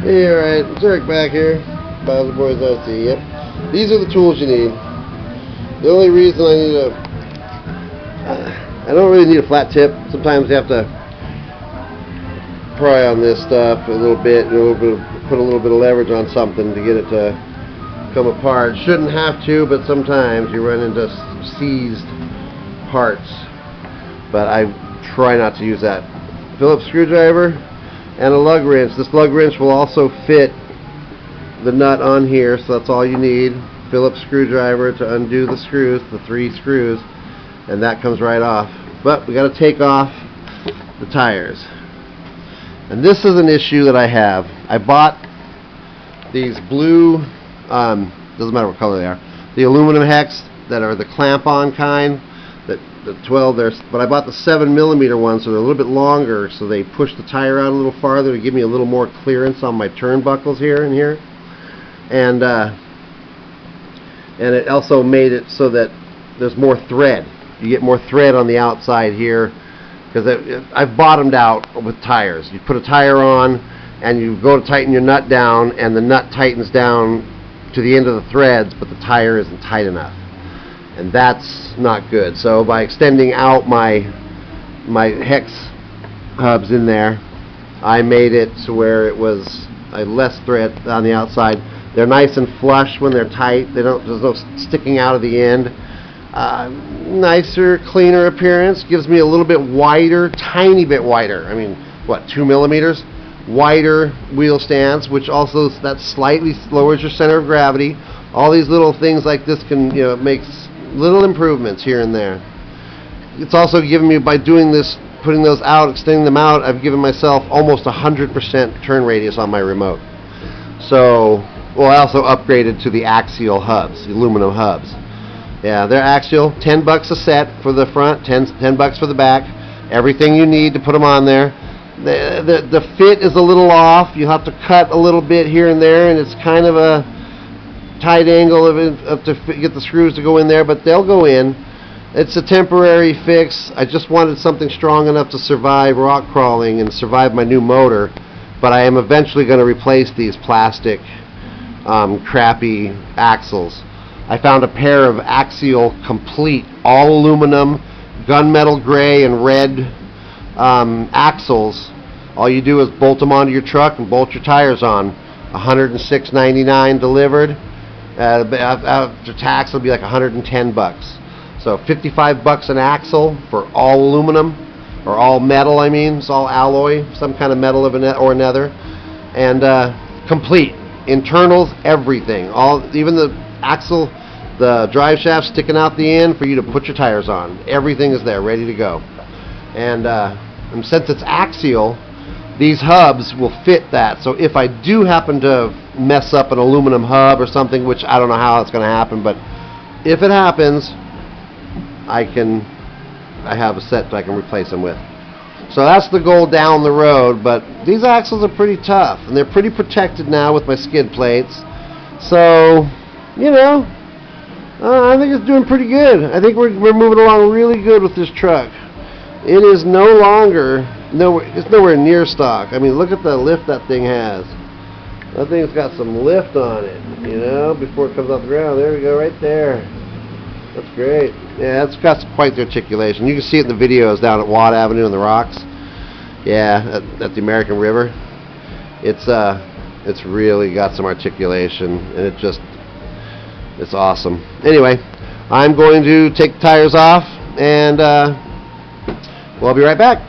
Hey, alright, it's Eric back here. Bowser Boys RC. Yep. These are the tools you need. The only reason I need I don't really need a flat tip. Sometimes you have to pry on this stuff a little bit, and put a little bit of leverage on something to get it to come apart. Shouldn't have to, but sometimes you run into seized parts. But I try not to use that. Phillips screwdriver and a lug wrench. This lug wrench will also fit the nut on here, so that's all you need. Phillips screwdriver to undo the screws, the 3 screws, and that comes right off. But we got to take off the tires. And this is an issue that I have. I bought these blue, doesn't matter what color they are, the aluminum hex that are the clamp-on kind. The 12 there, but I bought the 7mm ones, so they're a little bit longer, so they push the tire out a little farther to give me a little more clearance on my turnbuckles here and here. And it also made it so that there's more thread. You get more thread on the outside here, because I've bottomed out with tires. You put a tire on and you go to tighten your nut down, and the nut tightens down to the end of the threads, but the tire isn't tight enough, and that's not good. So by extending out my hex hubs in there, I made it to where it was less thread on the outside. They're nice and flush when they're tight. There's no sticking out of the end. Nicer, cleaner appearance. Gives me a little bit wider, tiny bit wider. I mean, what, 2mm? Wider wheel stance, which also that slightly lowers your center of gravity. All these little things like this can, makes little improvements here and there. It's also given me, by doing this, putting those out, extending them out, I've given myself almost 100% turn radius on my remote. So, well, I also upgraded to the axial hubs, the aluminum hubs. Yeah, they're axial, 10 bucks a set for the front, 10 bucks for the back. Everything you need to put them on there. The fit is a little off. You have to cut a little bit here and there, and it's kind of a tight angle to get the screws to go in there, but they'll go in. It's a temporary fix. I just wanted something strong enough to survive rock crawling and survive my new motor, but I am eventually going to replace these plastic crappy axles. I found a pair of Axial Complete all aluminum gunmetal gray and red axles. All you do is bolt them onto your truck and bolt your tires on. $106.99 delivered. After tax, it'll be like 110 bucks. So 55 bucks an axle for all aluminum, or all metal. I mean, it's all alloy, some kind of metal or another, and complete internals, everything. Even the axle, the drive shaft sticking out the end for you to put your tires on. Everything is there, ready to go. And since it's axial, these hubs will fit that. So if I do happen to mess up an aluminum hub or something, which I don't know how it's going to happen, but if it happens, I have a set that I can replace them with. So that's the goal down the road. But these axles are pretty tough, and they're pretty protected now with my skid plates. So, I think it's doing pretty good. I think we're moving along really good with this truck. It is it's nowhere near stock. I mean, look at the lift that thing has. That thing's got some lift on it, before it comes off the ground. There we go, right there. That's great. Yeah, it's got quite the articulation. You can see it in the videos down at Watt Avenue in the Rocks. Yeah, at the American River. It's really got some articulation, and it's awesome. Anyway, I'm going to take the tires off, and well, I'll be right back.